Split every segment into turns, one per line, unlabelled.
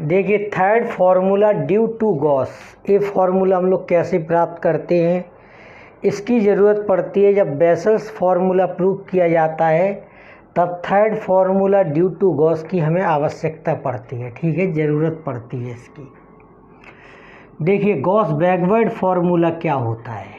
देखिए third formula due to Gauss, ये फार्मूला हम लोग कैसे प्राप्त करते हैं, इसकी ज़रूरत पड़ती है जब बेसल्स फार्मूला प्रूव किया जाता है तब third formula due to Gauss की हमें आवश्यकता पड़ती है। ठीक है, ज़रूरत पड़ती है इसकी। देखिए गॉस बैकवर्ड फार्मूला क्या होता है।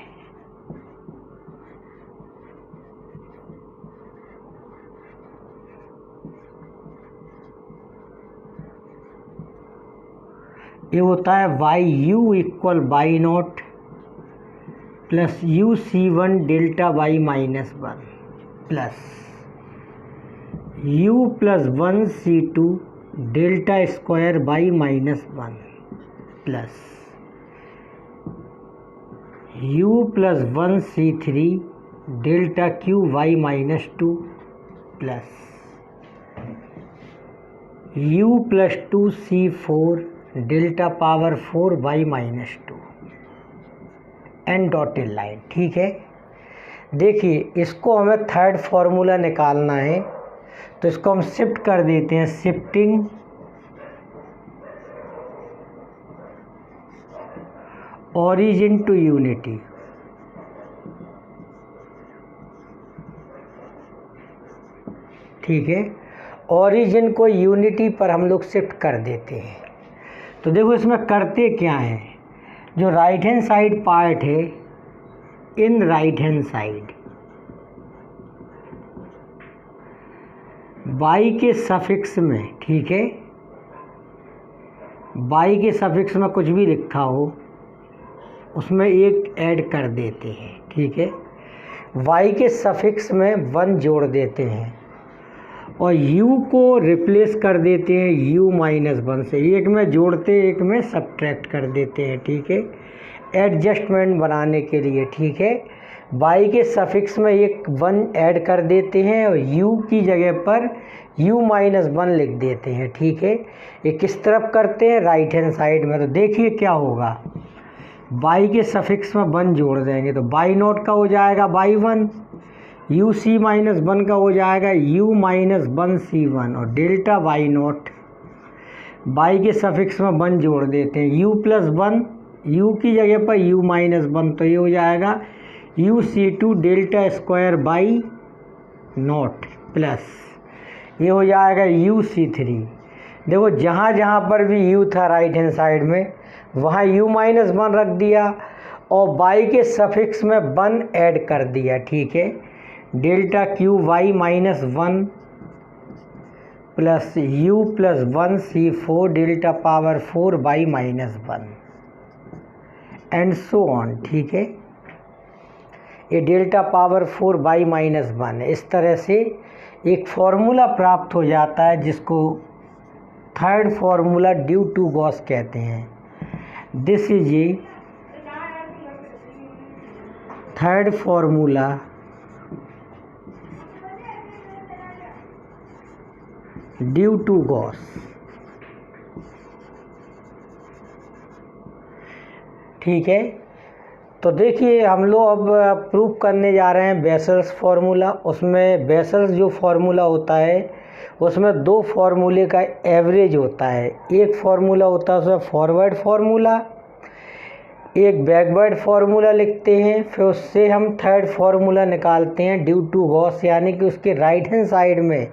ये होता है y u equal y naught plus u c one delta y minus one plus u plus one c two delta square by minus one plus u plus one c three delta cube y minus two plus u plus two c four delta power four y minus two and dotted line. ठीक है, देखिए इसको हमें third formula निकालना है तो इसको हम शिफ्ट कर देते हैं, शिफ्टिंग ओरिजिन टू यूनिटी। ठीक है, ओरिजिन को यूनिटी पर हम लोग शिफ्ट कर देते हैं। तो देखो इसमें करते क्या है, जो राइट हैंड साइड पार्ट है in right hand side by के सफिक्स में, ठीक है, बाई के सफिक्स में कुछ भी लिखा हो उसमें एक ऐड कर देते हैं। ठीक है, वाई के सफिक्स में वन जोड़ देते हैं और u को रिप्लेस कर देते हैं u माइनस वन से, एक में जोड़ते एक में सब्ट्रैक्ट कर देते हैं। ठीक है, एडजस्टमेंट बनाने के लिए। ठीक है, y के सफिक्स में एक वन ऐड कर देते हैं और u की जगह पर u माइनस वन लिख देते हैं। ठीक है, ये किस तरफ करते हैं, राइट हैंड साइड में। तो देखिए क्या होगा, y के सफिक्स में वन जोड़ देंगे तो बाई नॉट का हो जाएगा y one, u c minus one का हो जाएगा u minus one c one और डेल्टा वाई नॉट, बाई के सफिक्स में वन जोड़ देते हैं यू प्लस वन, यू की जगह पर यू माइनस वन, तो ये हो जाएगा u c two delta square y naught plus ये हो जाएगा यू सी थ्री। देखो जहाँ जहाँ पर भी यू था राइट हैंड साइड में वहाँ यू माइनस वन रख दिया और बाई के सफिक्स में वन ऐड कर दिया। ठीक है, delta cube y minus one plus u plus one c four delta power four y minus one and so on. ठीक है, ये delta power four y minus one है। इस तरह से एक फार्मूला प्राप्त हो जाता है जिसको third formula due to Gauss कहते हैं। This is a third formula due to Gauss. ठीक है, तो देखिए हम लोग अब प्रूव करने जा रहे हैं बेसल्स फार्मूला। उसमें बेसल्स जो फार्मूला होता है उसमें दो फार्मूले का एवरेज होता है, एक फार्मूला होता है उसमें फॉरवर्ड फार्मूला, एक बैकवर्ड फार्मूला लिखते हैं, फिर उससे हम थर्ड फार्मूला निकालते हैं ड्यू टू गॉस, यानी कि उसके राइट हैंड साइड में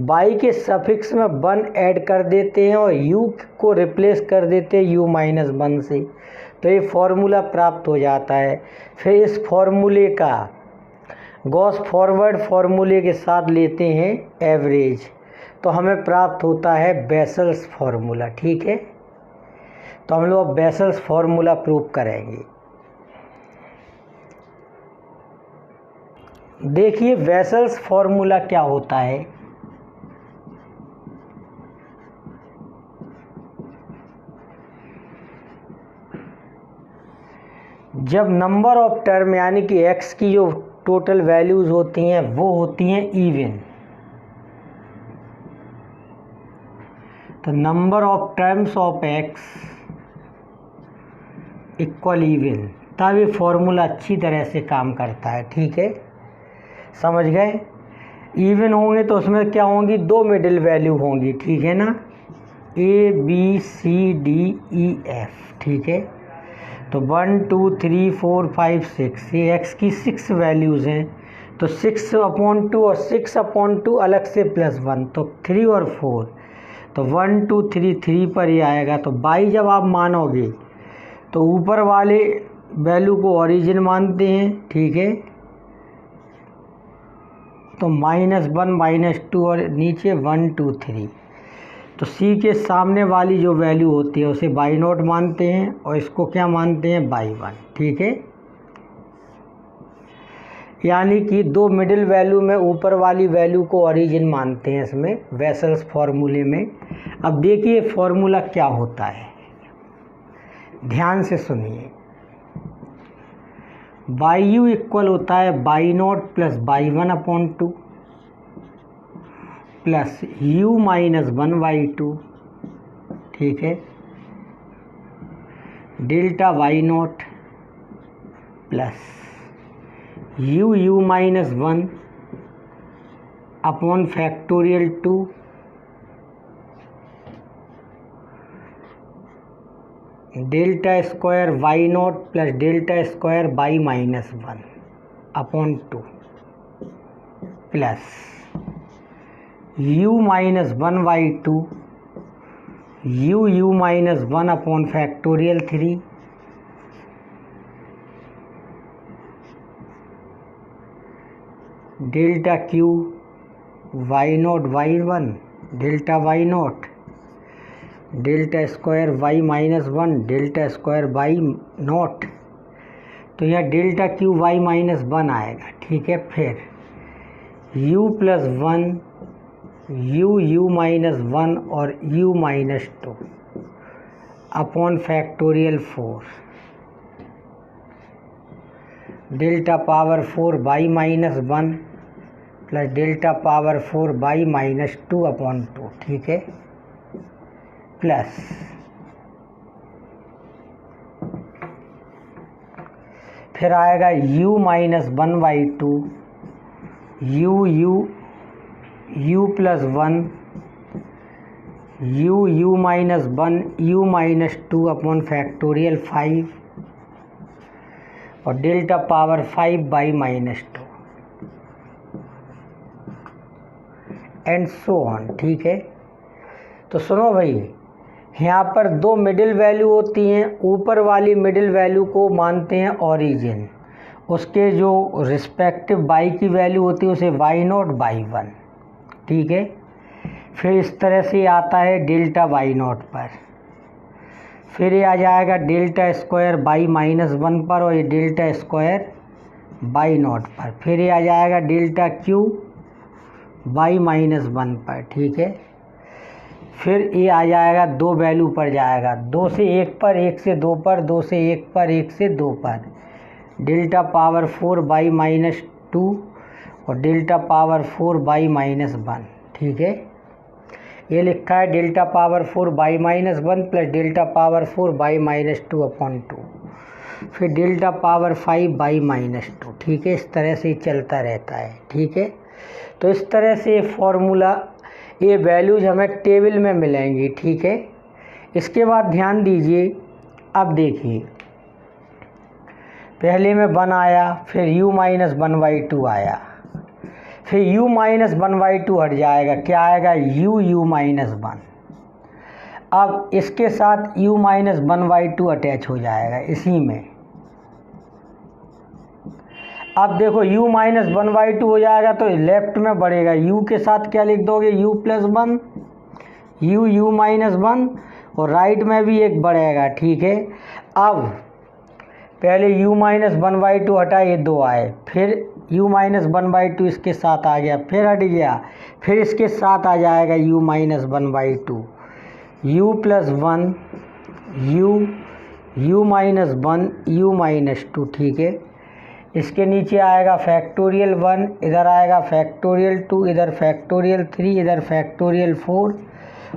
बाई के सफिक्स में वन ऐड कर देते हैं और u को रिप्लेस कर देते हैं u माइनस वन से, तो ये फार्मूला प्राप्त हो जाता है। फिर इस फार्मूले का गॉस फॉरवर्ड फार्मूले के साथ लेते हैं एवरेज, तो हमें प्राप्त होता है बेसल्स फार्मूला। ठीक है, तो हम लोग बेसल्स फार्मूला प्रूव करेंगे। देखिए बेसल्स फार्मूला क्या होता है। जब नंबर ऑफ टर्म यानी कि x की जो टोटल वैल्यूज़ होती हैं वो होती हैं इवन, तो number of terms of x equal even, तब ये फॉर्मूला अच्छी तरह से काम करता है। ठीक है, समझ गए। इवन होंगे तो उसमें क्या होंगी, दो मिडिल वैल्यू होंगी। ठीक है ना, ABCDEF, ठीक है। तो 1 2 3 4 5 6, ये x की 6 वैल्यूज़ हैं, तो 6/2 और 6/2 अलग से +1, तो 3 और 4, तो 1 2 3 3 पर ही आएगा। तो y जब आप मानोगे तो ऊपर वाले वैल्यू को ओरिजिन मानते हैं, ठीक है। तो -1 -2 और नीचे 1 2 3, तो C के सामने वाली जो वैल्यू होती है उसे y0 मानते हैं और इसको क्या मानते हैं, y1, ठीक है। यानी कि दो मिडिल वैल्यू में ऊपर वाली वैल्यू को ओरिजिन मानते हैं इसमें वेसल्स फॉर्मूले में। अब देखिए फॉर्मूला क्या होता है, ध्यान से सुनिए। YU इक्वल होता है y0 + y1/2 प्लस U - 1/2, ठीक है। Delta y0 plus U - 1 upon factorial 2 delta square y0 plus delta square y-1/2 plus U - 1/2 U - 1 upon factorial 3 delta Q y0 y1 delta y0 delta square y-1 delta square y0, तो यह delta Q y-1 आएगा, ठीक है। फिर U + 1 U - 1 और U - 2 upon factorial 4 delta power 4 y-1 plus delta power 4 y-2/2, ठीक है। Plus फिर आएगा U - 1/2 U + 1 U - 1 U - 2 upon factorial 5 और delta power 5 y-2 and so on, ठीक है। तो सुनो भाई, यहाँ पर दो मिडिल वैल्यू होती हैं, ऊपर वाली मिडिल वैल्यू को मानते हैं ओरिजिन, उसके जो रिस्पेक्टिव y की वैल्यू होती है उसे y0 y1, ठीक है। फिर इस तरह से आता है डेल्टा y0 पर, फिर ये आ जाएगा डेल्टा स्क्वायर y-1 पर और ये डेल्टा स्क्वायर y0 पर, फिर ये आ जाएगा डेल्टा Q y-1 पर, ठीक है। फिर ये आ जाएगा दो वैल्यू पर जाएगा, 2 से 1 पर, 1 से 2 पर, 2 से 1 पर, 1 से 2 पर, डेल्टा पावर 4 y-2 और डेल्टा पावर 4 y-1, ठीक है। ये लिखा है delta power 4 y-1 plus delta power 4 y-2/2, फिर डेल्टा पावर 5 y-2, ठीक है। इस तरह से चलता रहता है, ठीक है। तो इस तरह से फॉर्मूला, ये वैल्यूज हमें टेबल में मिलेंगी, ठीक है। इसके बाद ध्यान दीजिए, अब देखिए पहले में 1 आया, फिर U - 1/2 आया, फिर U - 1/2 हट जाएगा, क्या आएगा U - 1। अब इसके साथ U - 1/2 अटैच हो जाएगा इसी में। अब देखो U - 1/2 हो जाएगा तो लेफ्ट में बढ़ेगा, U के साथ क्या लिख दोगे U + 1 U - 1 और राइट में भी एक बढ़ेगा, ठीक है। अब पहले U - 1/2 हटा, ये 2 आए, फिर U - 1/2 इसके साथ आ गया, फिर हट गया, फिर इसके साथ आ जाएगा U - 1/2 U + 1 U U - 1 U - 2, ठीक है। इसके नीचे आएगा फैक्टोरियल 1, इधर आएगा फैक्टोरियल 2, इधर फैक्टोरियल 3, इधर फैक्टोरियल 4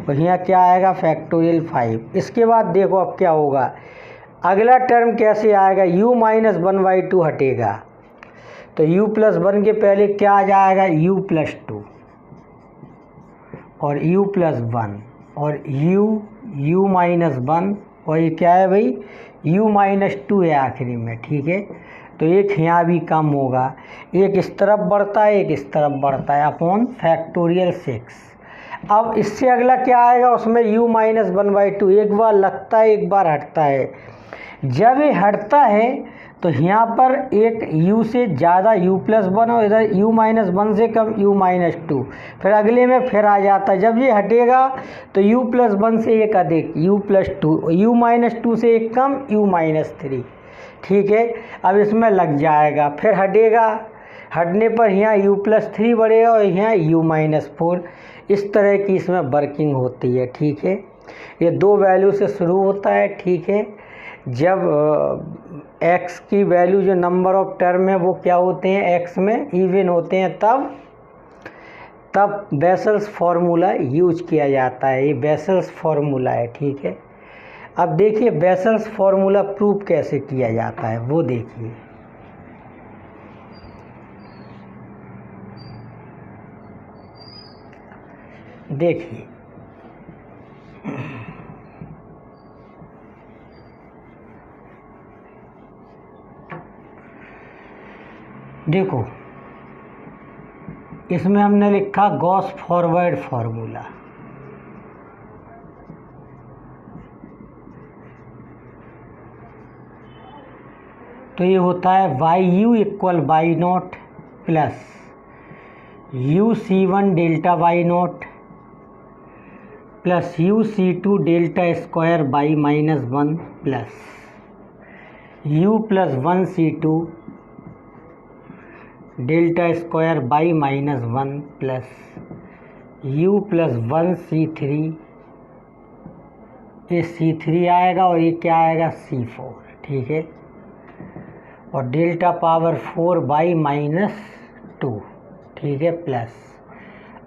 और यहाँ क्या आएगा फैक्टोरियल 5। इसके बाद देखो अब क्या होगा, अगला टर्म कैसे आएगा, U - 1/2 हटेगा तो U + 1 के पहले क्या आ जाएगा U + 2 और U + 1 और u माइनस 1 और ये क्या है भाई u माइनस 2 है आखिरी में, ठीक है। तो एक यहाँ भी कम होगा, एक इस तरफ बढ़ता है एक इस तरफ बढ़ता है अपॉन फैक्टोरियल 6। अब इससे अगला क्या आएगा, उसमें u माइनस 1/2 एक बार लगता है एक बार हटता है। जब ये हटता है तो यहाँ पर एक u से ज़्यादा u प्लस 1 और इधर u माइनस 1 से कम u माइनस 2, फिर अगले में फिर आ जाता है। जब ये हटेगा तो u प्लस 1 से एक अधिक u प्लस 2, u माइनस 2 से एक कम u माइनस 3, ठीक है। अब इसमें लग जाएगा, फिर हटेगा, हटने पर यहाँ u प्लस 3 बढ़ेगा और यहाँ u माइनस 4। इस तरह की इसमें वर्किंग होती है, ठीक है। ये 2 वैल्यू से शुरू होता है, ठीक है। जब x की वैल्यू जो नंबर ऑफ टर्म है वो क्या होते हैं x में इवन होते हैं, तब बेसल्स फार्मूला यूज किया जाता है। ये बेसल्स फार्मूला है, ठीक है। अब देखिए बेसल्स फार्मूला प्रूव कैसे किया जाता है वो देखिए। देखिए देखो इसमें हमने लिखा गॉस फॉरवर्ड फार्मूला। तो ये होता है YU equal Y0 plus UC1 delta Y0 plus UC2 delta square Y minus 1 plus U plus 1C2 delta square by minus 1 plus u plus 1C3, ये C3 आएगा और ये क्या आएगा C4, ठीक है। और डेल्टा पावर 4 बाई माइनस 2, ठीक है, प्लस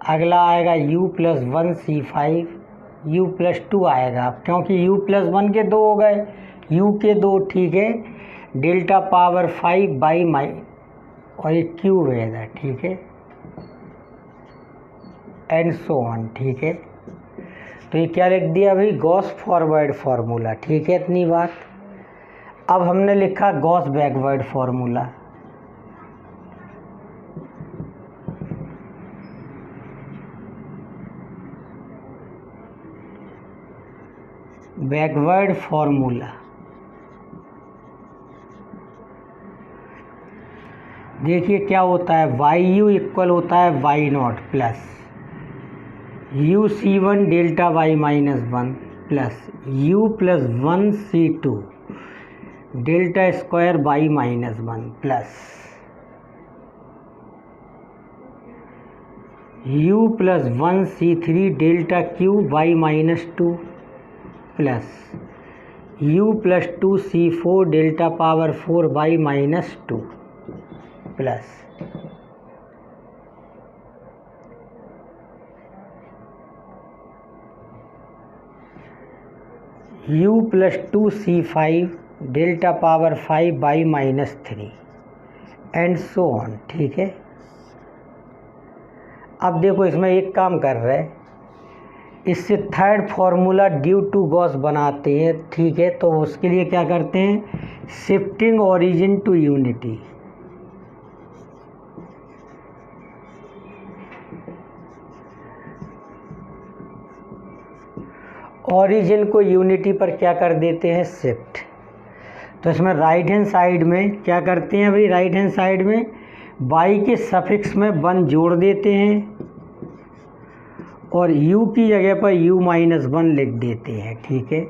अगला आएगा u plus 1C5, u plus 2 आएगा क्योंकि u प्लस 1 के 2 हो गए, u के 2, ठीक है। डेल्टा पावर 5 बाई और ये क्यूब है इधर, ठीक है, एंड सो ऑन, ठीक है। तो ये क्या लिख दिया भाई, गॉस फॉरवर्ड फार्मूला, ठीक है, इतनी बात। अब हमने लिखा Gauss backward formula. Backward formula देखिए क्या होता है, YU इक्वल होता है Y0 plus UC1 delta Y minus 1 plus U plus 1C2 delta square Y minus 1 plus U plus 1C3 delta Q Y minus 2 plus U plus 2C4 delta power 4 Y minus 2 plus u plus 2C5 delta power 5 by minus 3 and so on, ठीक है। अब देखो इसमें एक काम कर रहे हैं, इससे third formula due to Gauss बनाते हैं, ठीक है। तो उसके लिए क्या करते हैं, shifting origin to unity. Origin को यूनिटी पर क्या कर देते हैं, शिफ्ट। तो इसमें राइट हैंड साइड में क्या करते हैं भाई, राइट हैंड साइड में y के सफिक्स में 1 जोड़ देते हैं और u की जगह पर u माइनस 1 लिख देते हैं, ठीक है।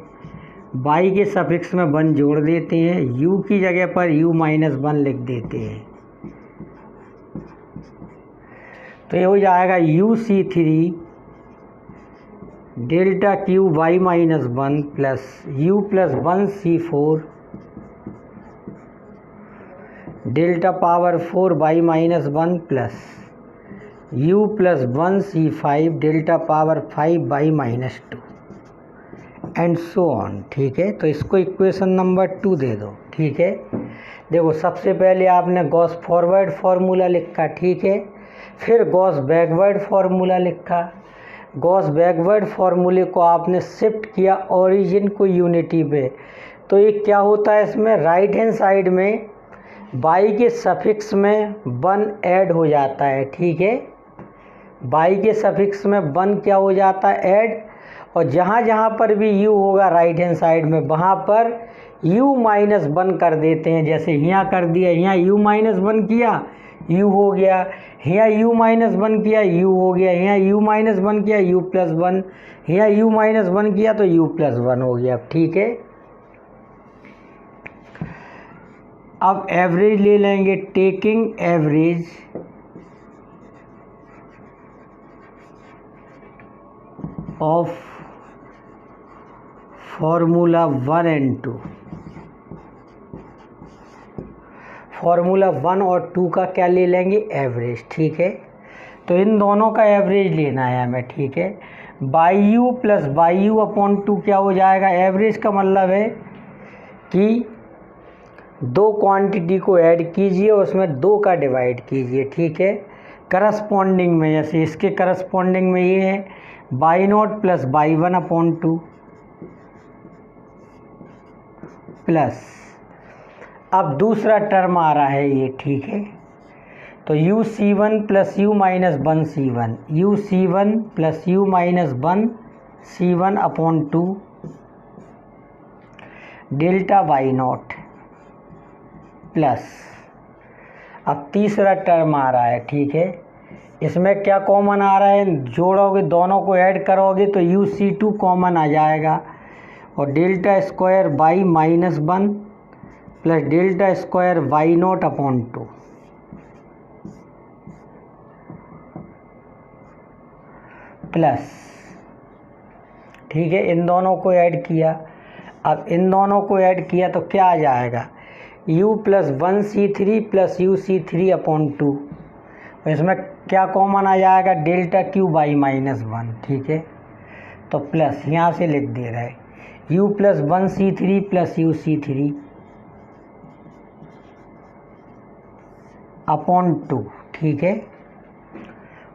y के सफिक्स में 1 जोड़ देते हैं, u की जगह पर u माइनस 1 लिख देते हैं। तो ये हो जाएगा UC3 delta Q Y minus 1 plus U plus 1C4 delta power 4 Y minus 1 plus U plus 1C5 delta power 5 Y minus 2 and so on, ठीक है। तो इसको इक्वेशन नंबर 2 दे दो, ठीक है। देखो सबसे पहले आपने गॉस फॉरवर्ड फार्मूला लिखा, ठीक है, फिर गॉस बैकवर्ड फार्मूला लिखा। गॉस बैकवर्ड फार्मूले को आपने शिफ्ट किया ओरिजिन को यूनिटी पे, तो ये क्या होता है, इसमें राइट हैंड साइड में बाई के सफिक्स में 1 ऐड हो जाता है। ठीक है, बाई के सफिक्स में 1 क्या हो जाता है, ऐड, और जहाँ जहाँ पर भी u होगा राइट हैंड साइड में वहाँ पर u-1 कर देते हैं। जैसे यहाँ कर दिया, यहाँ u-1 किया u हो गया, यहाँ u-1 किया u हो गया, यहाँ u-1 किया u+1, यहाँ u-1 किया तो u+1 हो गया। ठीक है, अब एवरेज ले लेंगे, taking average of formula 1 and 2। Formula 1 और 2 का क्या ले लेंगे, एवरेज। ठीक है, तो इन दोनों का एवरेज लेना है हमें। ठीक है, by you plus by you upon 2 क्या हो जाएगा, एवरेज का मतलब है कि दो क्वांटिटी को ऐड कीजिए और उसमें 2 का डिवाइड कीजिए। ठीक है, करस्पॉन्डिंग में, जैसे इसके करस्पॉन्डिंग में ये है by naught plus by 1 upon 2 plus, अब दूसरा टर्म आ रहा है ये। ठीक है, तो u(c1) plus u-1 c1, u(c1) plus u-1 c1 upon 2 delta y naught plus, अब तीसरा टर्म आ रहा है। ठीक है, इसमें क्या कॉमन आ रहा है, जोड़ोगे दोनों को ऐड करोगे तो u(c2) कॉमन आ जाएगा, और delta square y -1 plus delta square y naught upon 2 plus. ठीक है, इन दोनों को ऐड किया, अब इन दोनों को ऐड किया तो क्या आ जाएगा, u+1c3 प्लस u(c3) अपॉन 2, और इसमें क्या कॉमन आ जाएगा, डेल्टा क्यू बाई -1। ठीक है, तो प्लस यहाँ से लिख दे रहा है u+1c3 प्लस u(c3) अपॉन 2। ठीक है,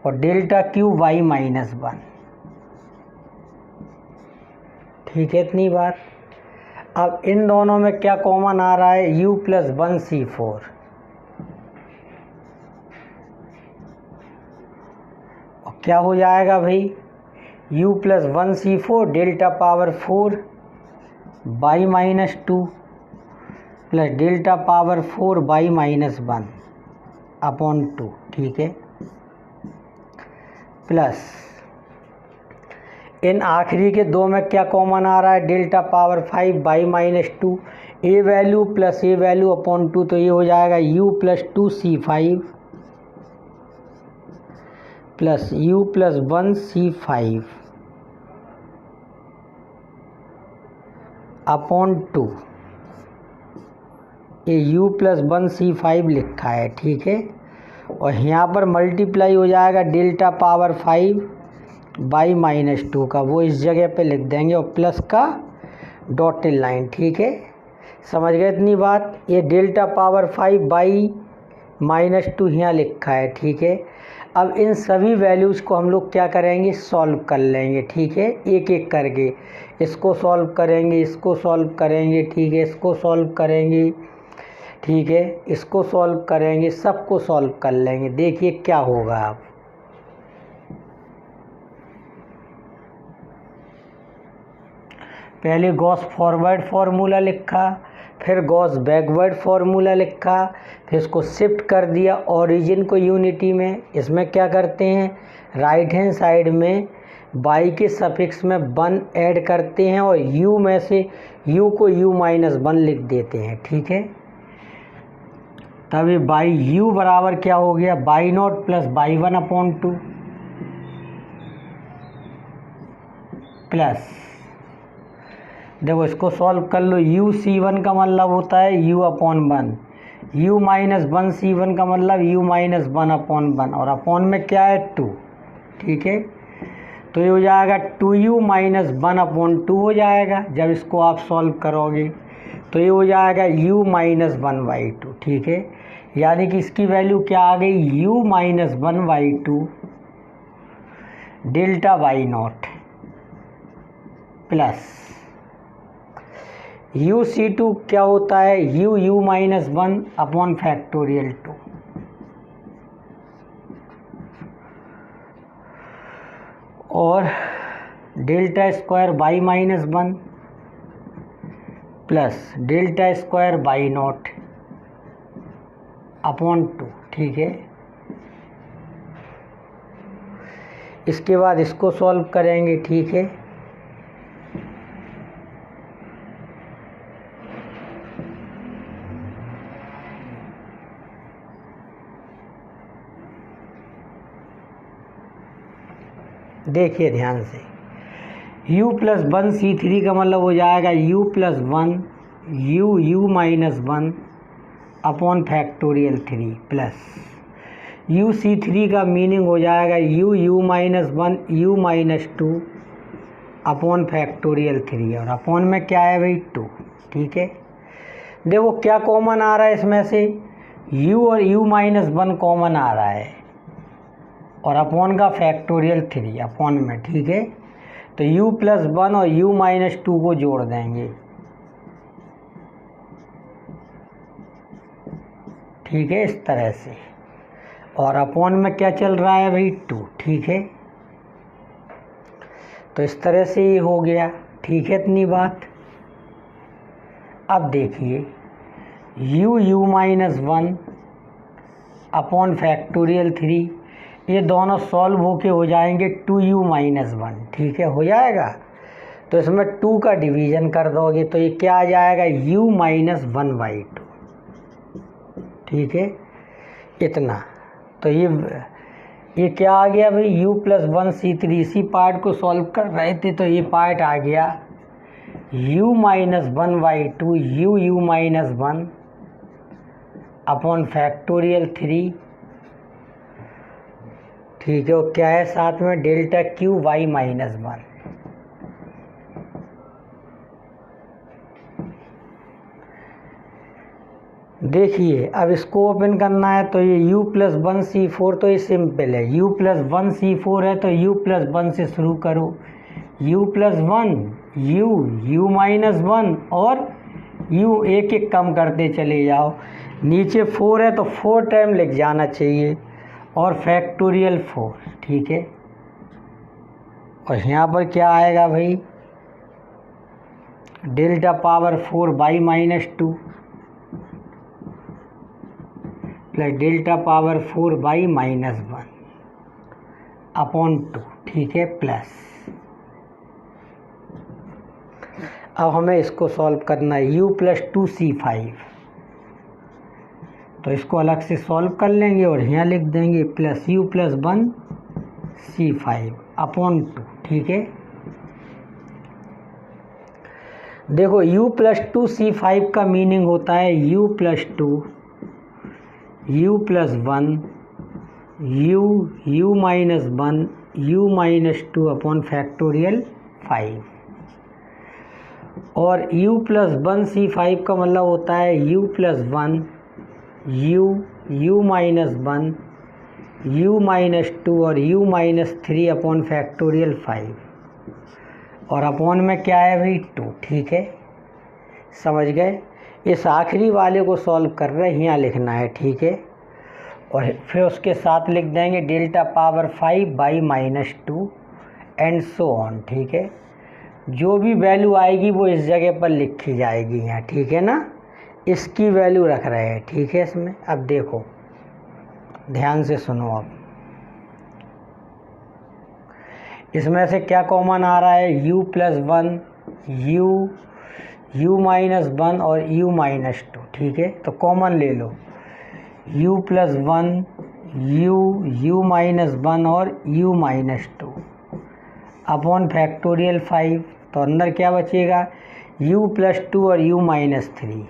और डेल्टा क्यू वाई -1। ठीक है, इतनी बात। अब इन दोनों में क्या कॉमन आ रहा है, u+1c4 और क्या हो जाएगा भाई, u+1c4 delta power 4 by -2 plus delta power 4 by -1 upon 2। ठीक है, प्लस इन आखिरी के दो में क्या कॉमन आ रहा है, delta power 5 by -2, A value plus A value upon 2, तो ये हो जाएगा u+2c5 प्लस u+1c5 अपॉन 2, ये u+1c5 लिखा है। ठीक है, और यहाँ पर मल्टीप्लाई हो जाएगा डेल्टा पावर 5 बाई -2 का, वो इस जगह पे लिख देंगे, और प्लस का डॉटेड लाइन। ठीक है, समझ गए इतनी बात। ये डेल्टा पावर 5 बाई -2 यहाँ लिखा है। ठीक है, अब इन सभी वैल्यूज़ को हम लोग क्या करेंगे, सॉल्व कर लेंगे। ठीक है, एक एक करके इसको सॉल्व करेंगे, इसको सॉल्व करेंगे। ठीक है, इसको सॉल्व करेंगे। ठीक है, इसको सॉल्व करेंगे, सबको सॉल्व कर लेंगे। देखिए क्या होगा। आप पहले गॉस फॉरवर्ड फार्मूला लिखा, फिर गॉस बैकवर्ड फार्मूला लिखा, फिर इसको शिफ्ट कर दिया ओरिजिन को यूनिटी में। इसमें क्या करते हैं, राइट हैंड साइड में बाई के सफिक्स में 1 ऐड करते हैं और u में से u को u-1 लिख देते हैं। ठीक है, तब ये बाई u बराबर क्या हो गया, by naught plus by 1 upon 2 plus, देखो इसको सॉल्व कर लो, u(c1) का मतलब होता है u अपॉन 1, u-1c1 का मतलब u-1 अपॉन 1, और अपॉन में क्या है 2। ठीक है, तो ये हो जाएगा 2u-1 अपॉन 2 हो जाएगा जब इसको आप सॉल्व करोगे, तो ये हो जाएगा u-1/2। ठीक है, यानी कि इसकी वैल्यू क्या आ गई, u-1/2 delta y naught plus UC2 क्या होता है, U माइनस 1 अपॉन फैक्टोरियल 2 और delta square by minus 1 plus delta square y naught upon 2। ठीक है, इसके बाद इसको सॉल्व करेंगे। ठीक है, देखिए ध्यान से, u प्लस 1C3 का मतलब हो जाएगा u plus 1 u minus 1 upon factorial 3 plus UC3 का मीनिंग हो जाएगा u minus 1 u minus 2 upon factorial 3 और अपॉन में क्या है भाई 2। ठीक है, देखो क्या कॉमन आ रहा है इसमें से, u और u माइनस 1 कॉमन आ रहा है और अपॉन का फैक्टोरियल 3 अपॉन में। ठीक है, तो u प्लस 1 और u माइनस 2 को जोड़ देंगे। ठीक है, इस तरह से, और अपॉन में क्या चल रहा है भाई 2। ठीक है, तो इस तरह से ये हो गया। ठीक है, इतनी बात। अब देखिए u माइनस 1 अपॉन फैक्टोरियल 3, ये दोनों सॉल्व होके हो जाएंगे 2u माइनस 1। ठीक है, हो जाएगा। तो इसमें 2 का डिवीज़न कर दोगे तो ये क्या आ जाएगा, u माइनस 1/2। ठीक है, इतना। तो ये क्या आ गया भाई, u प्लस 1C3। इसी पार्ट को सॉल्व कर रहे थे तो ये पार्ट आ गया u minus 1/2 u minus 1 upon factorial 3। ठीक है, और क्या है साथ में डेल्टा क्यू y माइनस 1। देखिए अब इसको ओपन करना है तो ये u प्लस 1C4, तो ये सिंपल है, u प्लस 1C4 है तो u प्लस 1 से शुरू करो, u प्लस 1 u माइनस 1 और u एक एक कम करते चले जाओ। नीचे 4 है तो 4 टाइम लिख जाना चाहिए और फैक्टोरियल 4। ठीक है, और यहाँ पर क्या आएगा भाई, delta power 4 by minus 2 plus delta power 4 by minus 1 upon 2। ठीक है, प्लस अब हमें इसको सॉल्व करना है, u प्लस 2C5, तो इसको अलग से सॉल्व कर लेंगे और यहाँ लिख देंगे plus u plus 1C5 upon 2। ठीक है, देखो u प्लस 2C5 का मीनिंग होता है u plus 2 u plus 1 u minus 1 u minus 2 upon factorial 5, और u प्लस 1C5 का मतलब होता है u plus 1 u minus 1 u minus 2 और u माइनस 3 अपॉन फैक्टोरियल 5, और अपॉन में क्या है भाई 2। ठीक है, समझ गए। इस आखिरी वाले को सॉल्व कर रहे हैं, यहाँ लिखना है। ठीक है, और फिर उसके साथ लिख देंगे delta power 5 by minus 2 and so on. ठीक है, जो भी वैल्यू आएगी वो इस जगह पर लिखी जाएगी यहाँ। ठीक है ना, इसकी वैल्यू रख रहे हैं। ठीक है, इसमें अब देखो ध्यान से सुनो, अब इसमें से क्या कॉमन आ रहा है, u प्लस 1 u माइनस 1 और u माइनस 2। ठीक है, तो कॉमन ले लो, u प्लस 1 u माइनस 1 और u माइनस 2 अपॉन फैक्टोरियल 5, तो अंदर क्या बचेगा, u प्लस 2 और u माइनस 3,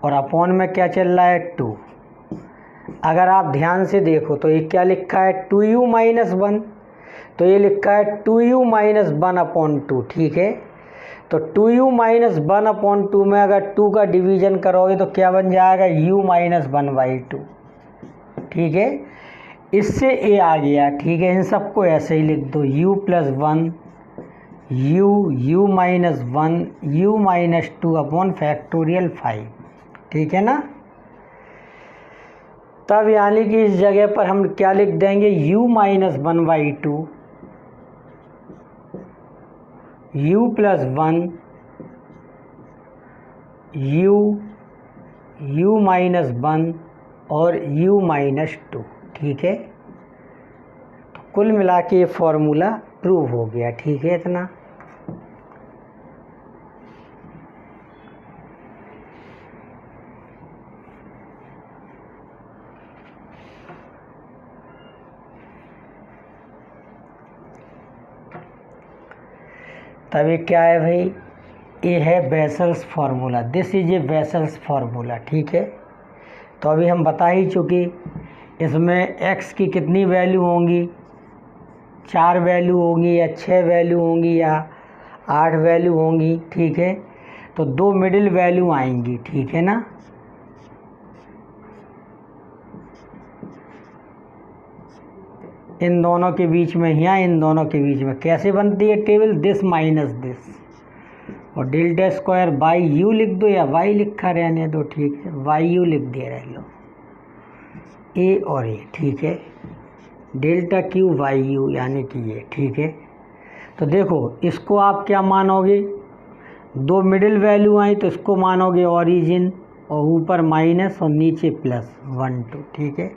और अपॉन में क्या चल रहा है 2। अगर आप ध्यान से देखो तो ये क्या लिखा है 2u माइनस 1, तो ये लिखा है 2u माइनस 1 अपॉन 2। ठीक है, तो 2u माइनस 1 अपॉन 2 में अगर 2 का डिवीज़न करोगे तो क्या बन जाएगा, u माइनस 1/2। ठीक है, इससे ए आ गया, ठीक है। इन सबको ऐसे ही लिख दो, u plus 1 u minus 1 u minus 2 upon factorial 5, ठीक है ना। तब यानी कि इस जगह पर हम क्या लिख देंगे, u minus 1/2 u plus 1 u minus 1 और u माइनस 2, ठीक है। तो कुल मिला के ये फॉर्मूला प्रूव हो गया, ठीक है। इतना तब ये क्या है भाई, ये है vessels formula, this is A vessels formula, ठीक है। तो अभी हम बता ही चुके, इसमें x की कितनी वैल्यू होंगी, 4 वैल्यू होंगी या 6 वैल्यू होंगी या 8 वैल्यू होंगी, ठीक है। तो 2 मिडिल वैल्यू आएंगी, ठीक है ना। इन दोनों के बीच में या इन दोनों के बीच में कैसे बनती है टेबल, दिस माइनस दिस, और डेल्टा स्क्वायर बाई यू लिख दो या वाई लिखा रहने दो, ठीक है। वाई यू लिख दिया रह लो, ए और ए, ठीक है। डेल्टा क्यू वाई यू यानी कि ये, ठीक है। तो देखो इसको आप क्या मानोगे, 2 मिडिल वैल्यू आई तो इसको मानोगे ओरिजिन, और ऊपर माइनस और नीचे प्लस 1 2, ठीक है।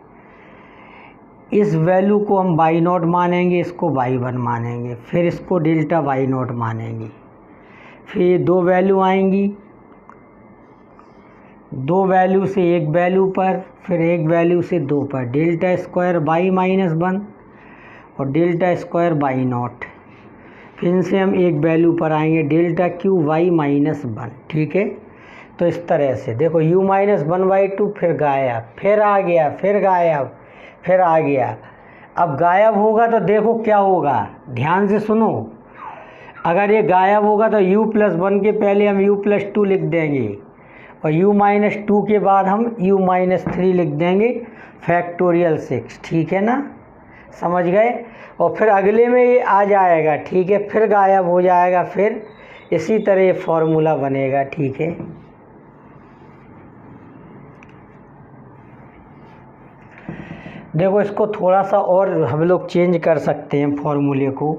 इस वैल्यू को हम वाई नॉट मानेंगे, इसको वाई 1 मानेंगे, फिर इसको डेल्टा वाई नॉट मानेंगे। फिर ये 2 वैल्यू आएंगी, 2 वैल्यू से 1 वैल्यू पर, फिर 1 वैल्यू से 2 पर, डेल्टा स्क्वायर बाई माइनस 1 और डेल्टा स्क्वायर बाई नॉट। फिर इनसे हम 1 वैल्यू पर आएंगे, डेल्टा क्यू वाई माइनस 1, ठीक है। तो इस तरह से देखो u माइनस 1/2, फिर गायब, फिर आ गया, फिर गायब, फिर आ गया। अब गायब होगा तो देखो क्या होगा, ध्यान से सुनो। अगर ये गायब होगा तो u प्लस 1 के पहले हम u प्लस 2 लिख देंगे, और u माइनस 2 के बाद हम u माइनस 3 लिख देंगे फैक्टोरियल 6, ठीक है ना, समझ गए। और फिर अगले में ये आ जाएगा, ठीक है, फिर गायब हो जाएगा, फिर इसी तरह ये फॉर्मूला बनेगा, ठीक है। देखो इसको थोड़ा सा और हम लोग चेंज कर सकते हैं फॉर्मूले को।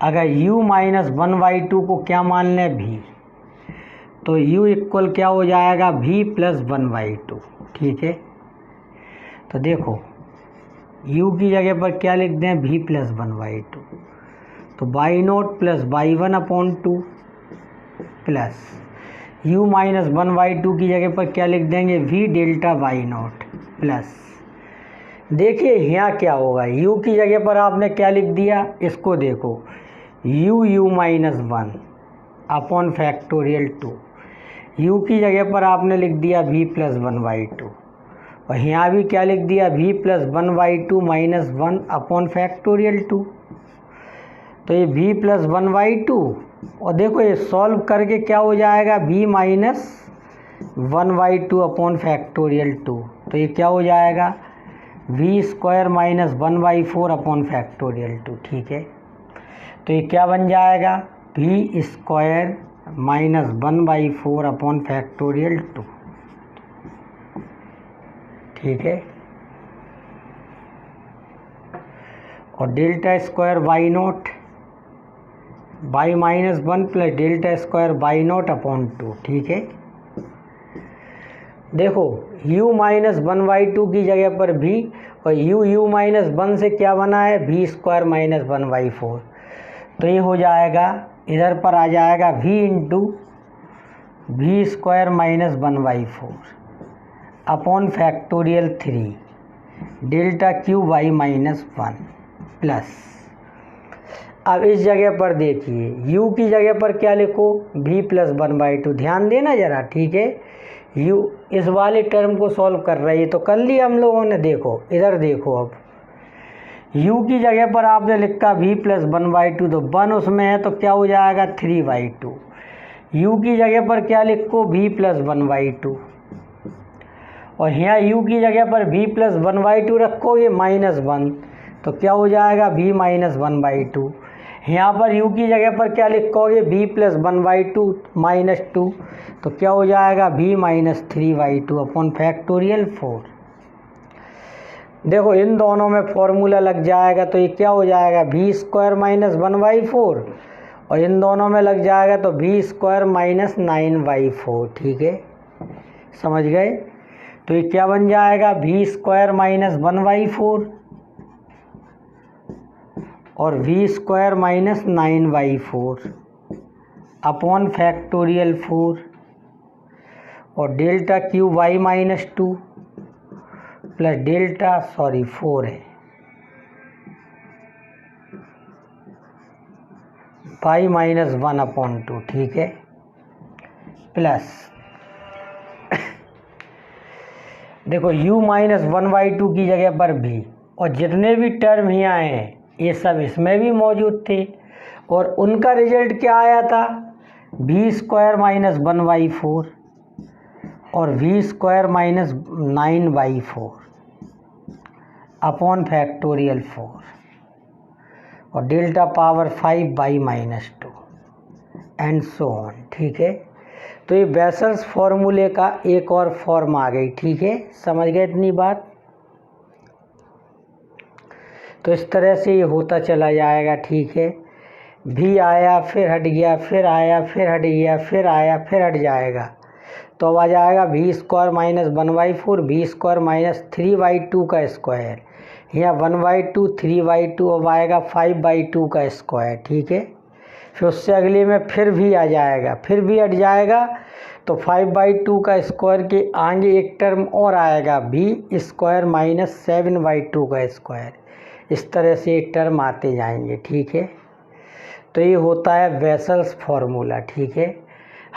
अगर u माइनस 1/2 को क्या मान लें, v, तो u इक्वल क्या हो जाएगा, v प्लस 1/2, ठीक है। तो देखो u की जगह पर क्या लिख दें, v प्लस 1/2, तो by naught plus y 1/2 plus u minus 1/2 की जगह पर क्या लिख देंगे, v delta by naught plus. देखिए यहाँ क्या होगा, u की जगह पर आपने क्या लिख दिया, इसको देखो, u minus 1 upon factorial 2, u की जगह पर आपने लिख दिया v प्लस 1/2, और यहाँ भी क्या लिख दिया, v plus 1/2 minus 1 upon factorial 2। तो ये v प्लस 1/2, और देखो ये सॉल्व करके क्या हो जाएगा, v माइनस 1/2 अपॉन फैक्टोरियल 2। तो ये क्या हो जाएगा, v square minus 1/4 upon factorial 2, ठीक है। तो ये क्या बन जाएगा, v square minus 1/4 upon factorial 2, ठीक है। और delta square by note by minus 1 plus delta square by naught upon 2, ठीक है। देखो u माइनस 1/2 की जगह पर v, और u माइनस 1 से क्या बना है, v स्क्वायर माइनस 1/4। तो ये हो जाएगा, इधर पर आ जाएगा v into v square minus 1/4 upon factorial 3 delta cube y minus 1 plus. अब इस जगह पर देखिए u की जगह पर क्या लिखो, v प्लस 1/2, ध्यान देना ज़रा, ठीक है। u इस वाले टर्म को सॉल्व कर रही है, तो कर लिया हम लोगों ने। देखो इधर देखो, अब u की जगह पर आपने लिखा v प्लस 1/2, तो 1 उसमें है तो क्या हो जाएगा 3/2। u की जगह पर क्या लिखो, v प्लस 1/2, और यहाँ u की जगह पर v प्लस 1/2 रखोगे -1, तो क्या हो जाएगा v माइनस 1/2। यहाँ पर u की जगह पर क्या लिखोगे v प्लस 1/2 -2, तो क्या हो जाएगा v माइनस 3/2 अपॉन फैक्टोरियल 4। देखो इन दोनों में फॉर्मूला लग जाएगा तो ये क्या हो जाएगा v स्क्वायर माइनस 1/4, और इन दोनों में लग जाएगा तो v स्क्वायर माइनस 9/4। ठीक है, समझ गए। तो ये क्या बन जाएगा v स्क्वायर माइनस 1/4 और v square minus 9/4 upon factorial 4, और delta Q y minus 2 plus delta 4 है y माइनस 1/2। ठीक है, प्लस देखो u माइनस 1/2 की जगह पर भी, और जितने भी टर्म यहाँ हैं ये सब इसमें भी मौजूद थे, और उनका रिजल्ट क्या आया था v स्क्वायर माइनस 1/4 और v square minus 9/4 upon factorial 4 और delta power 5 y minus 2 and so on. ठीक है, तो ये बेसल्स फॉर्मूले का एक और फॉर्म आ गई। ठीक है, समझ गए इतनी बात। तो इस तरह से ये होता चला जाएगा। ठीक है, भी आया फिर हट गया, फिर आया फिर हट गया, फिर आया फिर हट जाएगा, तो अब आ जाएगा v square minus 1/4 v square minus 3/2 का स्क्वायर, यहाँ 1/2 3/2, अब आएगा 5/2 का स्क्वायर। ठीक है, फिर उससे अगले में फिर भी आ जाएगा, फिर भी हट जाएगा, तो 5/2 का स्क्वायर के आगे एक टर्म और आएगा v स्क्वायर माइनस 7/2 का स्क्वायर। इस तरह से एक टर्म आते जाएंगे। ठीक है, तो ये होता है बेसल्स फॉर्मूला। ठीक है,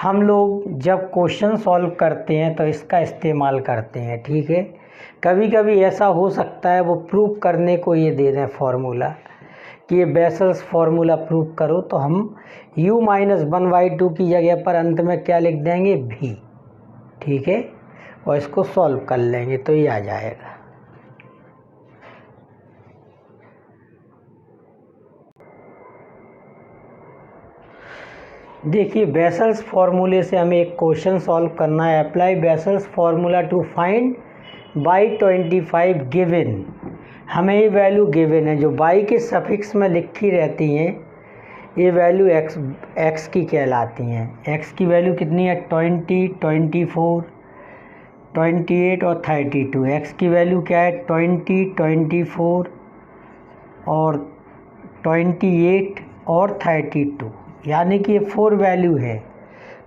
हम लोग जब क्वेश्चन सॉल्व करते हैं तो इसका इस्तेमाल करते हैं। ठीक है, कभी कभी ऐसा हो सकता है वो प्रूफ करने को ये दे दें फॉर्मूला कि ये बेसल्स फार्मूला प्रूफ करो, तो हम u माइनस 1/2 की जगह पर अंत में क्या लिख देंगे v। ठीक है, और इसको सॉल्व कर लेंगे तो ये आ जाएगा। देखिए बेसल्स फार्मूले से हमें एक क्वेश्चन सॉल्व करना है। Apply Bessel's formula to find y 25 given. हमें ये वैल्यू गिवन है जो बाई के सफिक्स में लिखी रहती हैं, ये वैल्यू x की कहलाती हैं। x की वैल्यू कितनी है 20, 24, 28 और 32। x की वैल्यू क्या है 20, 24 और 28 और 32, यानी कि ये 4 वैल्यू है।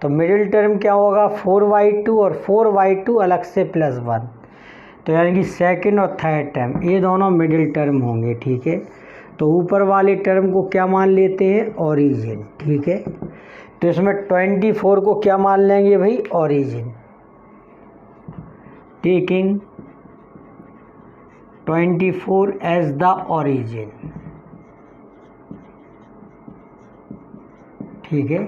तो मिडिल टर्म क्या होगा 4/2 और 4/2 अलग से +1, तो यानी कि सेकंड और थर्ड टर्म ये दोनों मिडिल टर्म होंगे। ठीक है, तो ऊपर वाले टर्म को क्या मान लेते हैं ओरिजिन। ठीक है, तो इसमें 24 को क्या मान लेंगे भाई origin, taking 24 as the origin. ठीक है,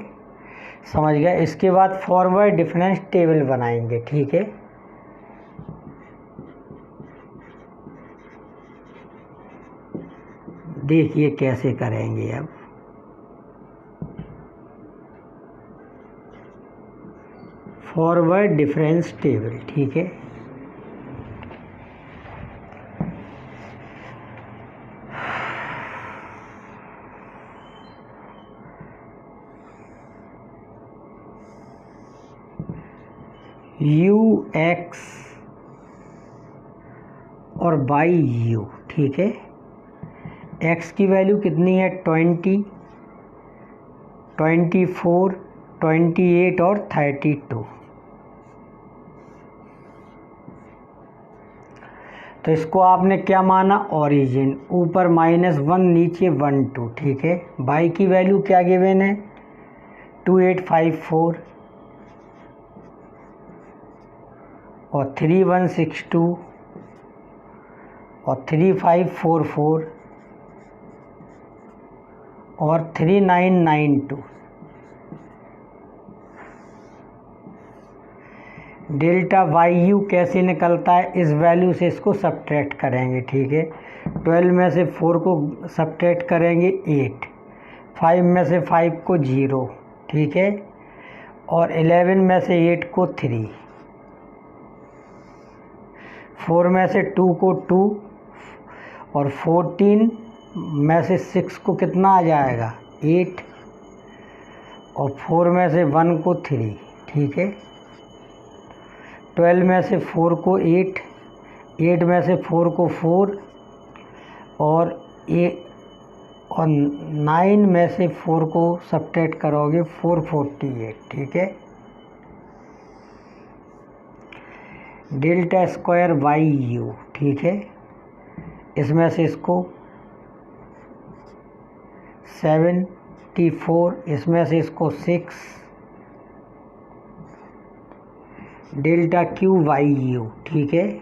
समझ गए। इसके बाद फॉरवर्ड डिफरेंस टेबल बनाएंगे। ठीक है, देखिए कैसे करेंगे। अब फॉरवर्ड डिफरेंस टेबल। ठीक है, ux और बाई u। ठीक है, x की वैल्यू कितनी है 20, 24, 28 और 32। तो इसको आपने क्या माना ओरिजिन, ऊपर -1 नीचे 1 2। ठीक है, बाई की वैल्यू क्या गिवन है 2854 और 3162 और 3544 और 3992। डेल्टा वाई यू कैसे निकलता है, इस वैल्यू से इसको सब्ट्रैक्ट करेंगे, ठीक है। 12 में से 4 को सब्ट्रैक्ट करेंगे 8, 5 में से 5 को 0, ठीक है, और 11 में से 8 को 3, 4 में से 2 को 2, और 14 में से 6 को कितना आ जाएगा 8, और 4 में से 1 को 3, ठीक है। 12 में से 4 को 8, 8 में से 4 को 4, और 9 में से 4 को सब्ट्रैक्ट करोगे 448, ठीक है। डेल्टा स्क्वायर वाई यू, ठीक है, इसमें से इसको 74, इसमें से इसको 6, डेल्टा क्यू वाई यू, ठीक है,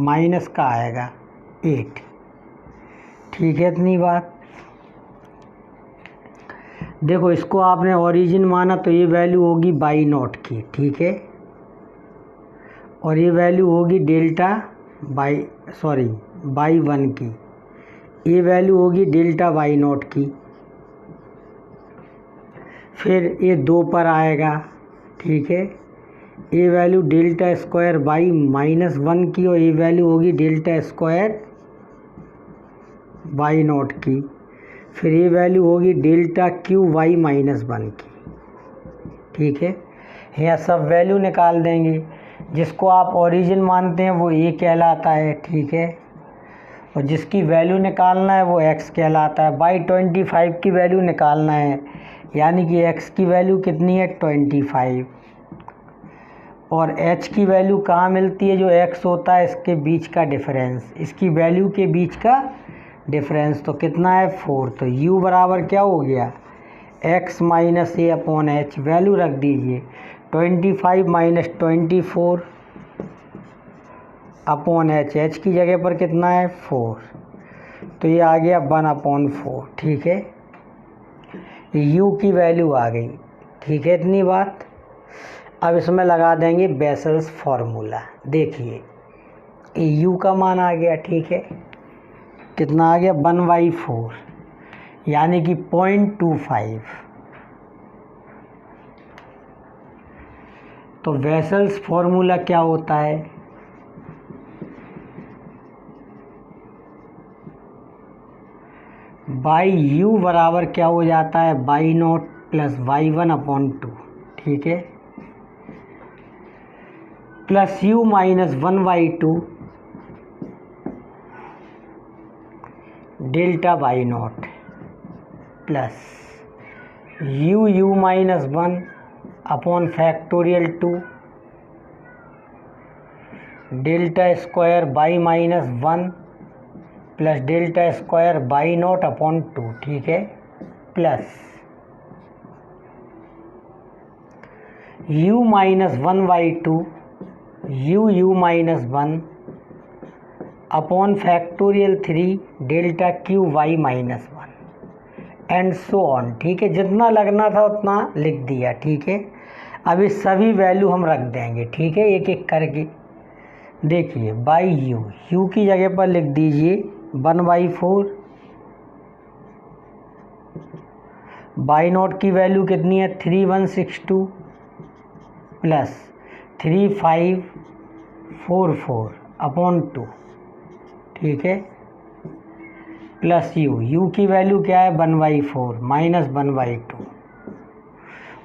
माइनस का आएगा 8, ठीक है। इतनी बात। देखो इसको आपने ओरिजिन माना तो ये वैल्यू होगी बाई नॉट की, ठीक है, और ये वैल्यू होगी डेल्टा बाई 1 की, ये वैल्यू होगी डेल्टा वाई नॉट की, फिर ये 2 पर आएगा, ठीक है, ये वैल्यू डेल्टा स्क्वायर बाई -1 की, और ये वैल्यू होगी डेल्टा स्क्वायर वाई नॉट की, फिर ये वैल्यू होगी डेल्टा क्यू वाई -1 की, ठीक है। यहाँ सब वैल्यू निकाल देंगे, जिसको आप ओरिजिन मानते हैं वो ए कहलाता है, ठीक है, और जिसकी वैल्यू निकालना है वो एक्स कहलाता है। बाई 25 की वैल्यू निकालना है, यानी कि एक्स की वैल्यू कितनी है 25, और एच की वैल्यू कहाँ मिलती है, जो एक्स होता है इसके बीच का डिफरेंस, इसकी वैल्यू के बीच का डिफरेंस, तो कितना है 4। तो u बराबर क्या हो गया x माइनस ए अपॉन एच, वैल्यू रख दीजिए 25 माइनस 24 अपॉन एच, एच की जगह पर कितना है 4, तो ये आ गया 1/4, ठीक है, u की वैल्यू आ गई, ठीक है। इतनी बात। अब इसमें लगा देंगे बेसल्स फार्मूला। देखिए u का मान आ गया, ठीक है, कितना आ गया 1/4, यानी कि 0.25। तो बेसल्स फार्मूला क्या होता है, बाई यू बराबर क्या हो जाता है बाई नॉट प्लस y1/2, ठीक है, plus u minus 1/2 delta y naught, plus u minus 1 upon factorial 2 delta square y -1 plus delta square y naught upon 2, ठीक है, plus u minus 1/2 u minus 1 upon factorial 3 delta cube y -1 and so on, ठीक है। जितना लगना था उतना लिख दिया, ठीक है। अब इस सभी वैल्यू हम रख देंगे, ठीक है, एक एक करके। देखिए बाई यू की जगह पर लिख दीजिए 1/4, बाई नॉट की वैल्यू कितनी है 3162 प्लस 3544 अपॉन 2, ठीक है, प्लस यू की वैल्यू क्या है 1/4 माइनस 1/2,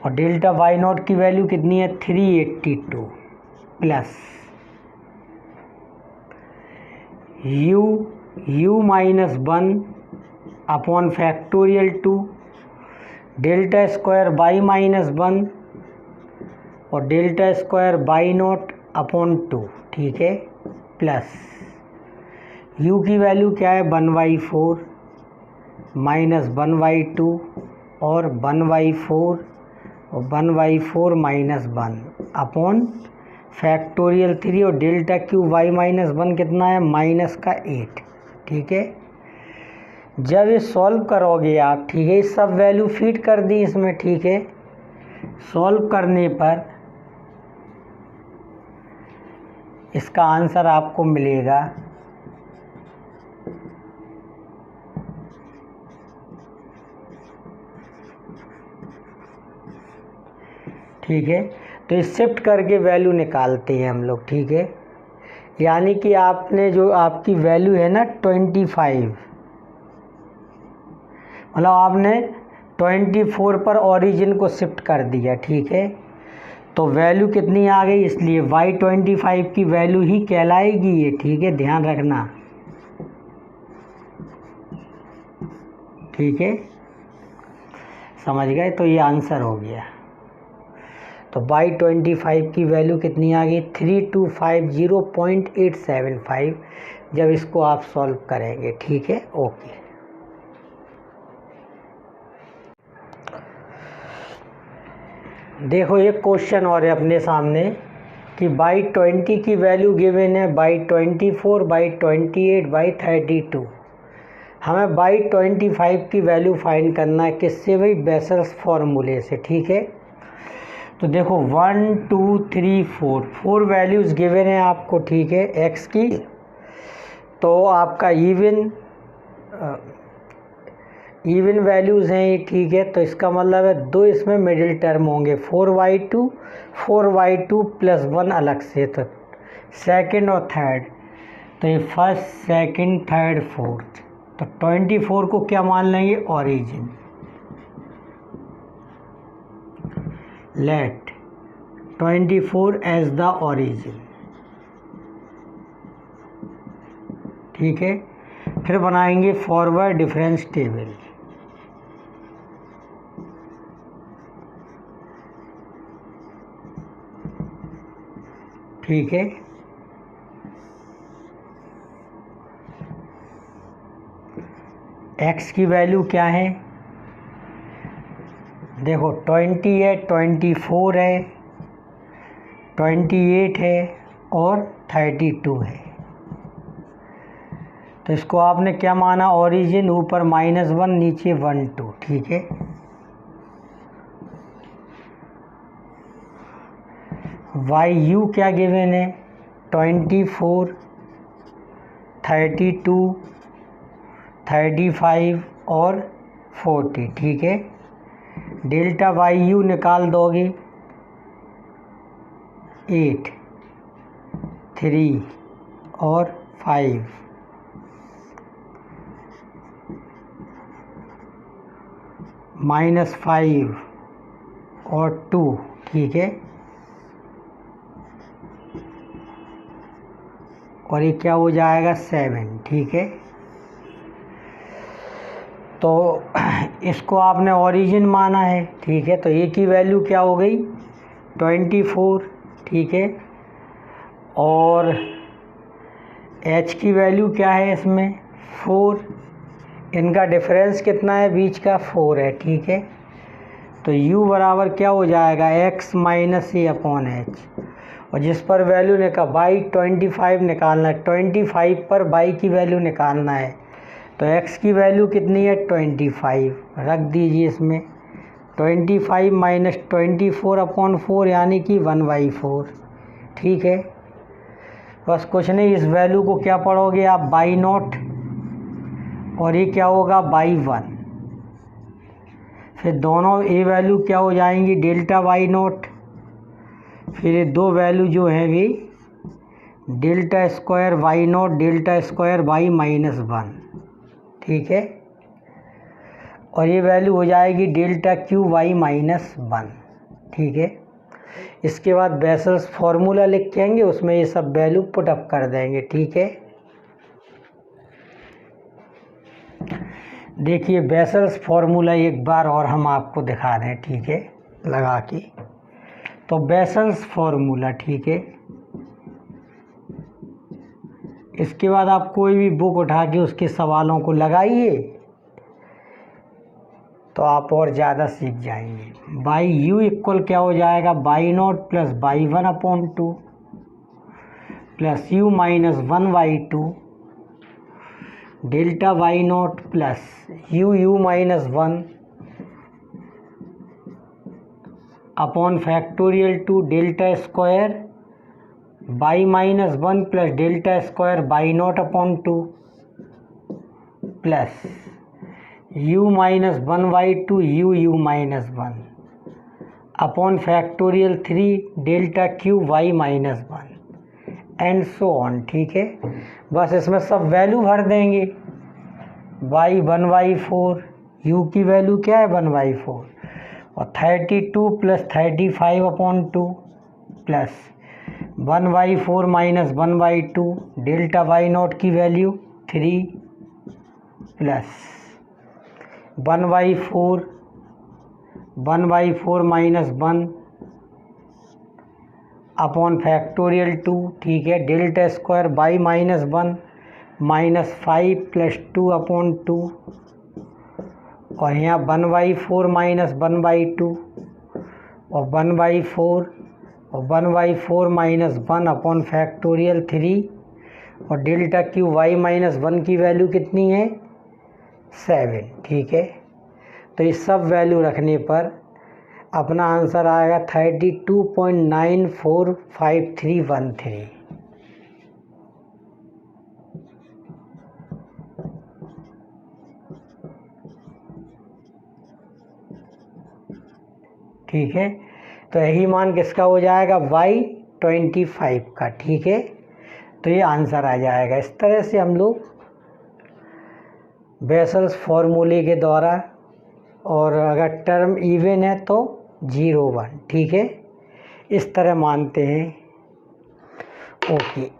और डेल्टा वाई नॉट की वैल्यू कितनी है 382 plus you minus 1 upon factorial 2 delta square y -1 और delta square y naught upon 2, ठीक है, प्लस u की वैल्यू क्या है 1/4 माइनस 1/2 और 1/4 और 1/4 माइनस 1 अपॉन फैक्टोरियल 3 और डेल्टा क्यू वाई -1 कितना है -8, ठीक है। जब ये सॉल्व करोगे आप, ठीक है, सब वैल्यू फीड कर दी इसमें, ठीक है, सॉल्व करने पर इसका आंसर आपको मिलेगा ठीक है। तो इस शिफ्ट करके वैल्यू निकालते हैं हम लोग, ठीक है। यानी कि आपने जो आपकी वैल्यू है ना 25, मतलब आपने 24 पर ओरिजिन को शिफ्ट कर दिया, ठीक है। तो वैल्यू कितनी आ गई, इसलिए y25 की वैल्यू ही कहलाएगी ये, ठीक है, ध्यान रखना, ठीक है, समझ गए। तो ये आंसर हो गया। तो y25 की वैल्यू कितनी आ गई 3250.875 जब इसको आप सॉल्व करेंगे, ठीक है। ओके, देखो एक क्वेश्चन और है अपने सामने कि y20 की वैल्यू गिवन है y24, y28, y32। हमें y25 की वैल्यू फाइंड करना है, किससे भाई, बेसल्स फॉर्मूले से, ठीक है। तो देखो 1 2 3 4 4 वैल्यूज़ गिवन है आपको, ठीक है, x की। तो आपका इवन वैल्यूज़ हैं ये, ठीक है। तो इसका मतलब है दो इसमें मिडिल टर्म होंगे, 4y2 प्लस 1 अलग से, तो सेकंड और थर्ड। तो ये फर्स्ट, सेकंड, थर्ड, फोर्थ। तो 24 को क्या मान लेंगे, origin. Let 24 as the origin, ठीक है। फिर बनाएंगे फॉरवर्ड डिफरेंस टेबल, ठीक है। x की वैल्यू क्या है, देखो 20 है, 24 है, 28 है और 32 है। तो इसको आपने क्या माना, ओरिजिन, ऊपर -1 नीचे 1 2, ठीक है। YU क्या गिवन है, 24, 32, 35 और 40, ठीक है। डेल्टा YU निकाल दोगे 8, 3 और 5, -5 और 2, ठीक है। और ये क्या हो जाएगा 7, ठीक है। तो इसको आपने ओरिजिन माना है, ठीक है। तो ये की वैल्यू क्या हो गई 24, ठीक है। और h की वैल्यू क्या है इसमें 4, इनका डिफरेंस कितना है बीच का 4 है, ठीक है। तो u बराबर क्या हो जाएगा x माइनस ए अपॉन एच, और जिस पर वैल्यू निकाल y25 निकालना है, 25 पर y की वैल्यू निकालना है। तो x की वैल्यू कितनी है 25, रख दीजिए इसमें 25 माइनस 24 अपॉन 4 यानी कि 1/4, ठीक है। बस कुछ नहीं, इस वैल्यू को क्या पढ़ोगे आप बाई नोट, और ये क्या होगा बाई 1। फिर दोनों ए वैल्यू क्या हो जाएंगी डेल्टा वाई नोट, फिर ये दो वैल्यू जो है भी delta square y naught, delta square y -1, ठीक है। और ये वैल्यू हो जाएगी डेल्टा क्यू वाई -1, ठीक है। इसके बाद बेसल्स फार्मूला लिखेंगे, उसमें ये सब वैल्यू पुट अप कर देंगे, ठीक है। देखिए बेसल्स फार्मूला एक बार और हम आपको दिखा दें, ठीक है, लगा के। तो बेसल्स फार्मूला, ठीक है। इसके बाद आप कोई भी बुक उठा के उसके सवालों को लगाइए तो आप और ज़्यादा सीख जाएंगे। बाई यू इक्वल क्या हो जाएगा y naught plus y 1/2 plus u -1/2 delta y naught plus u -1 upon factorial two delta square by minus one plus delta square y naught upon two plus u minus one by two u minus one upon factorial three delta cube y minus one and so on. ठीक है, बस इसमें सब value भर देंगे। y 1/4, u की value क्या है 1/4 और 32 plus 35 upon 2 plus 1/4 minus 1/2 delta y not की value 3 plus 1/4 minus 1 upon factorial 2। ठीक है, delta square by minus 1 minus 5 plus 2 upon 2 और यहाँ 1/4 माइनस 1/2 और 1/4 और 1/4 माइनस 1 अपॉन फैक्टोरियल 3 और डेल्टा क्यू वाई माइनस 1 की वैल्यू कितनी है 7। ठीक है, तो ये सब वैल्यू रखने पर अपना आंसर आएगा 32.945313। ठीक है, तो यही मान किसका हो जाएगा y25 का। ठीक है, तो ये आंसर आ जाएगा। इस तरह से हम लोग बेसल्स फॉर्मूले के द्वारा, और अगर टर्म इवन है तो 0 1। ठीक है, इस तरह मानते हैं। ओके।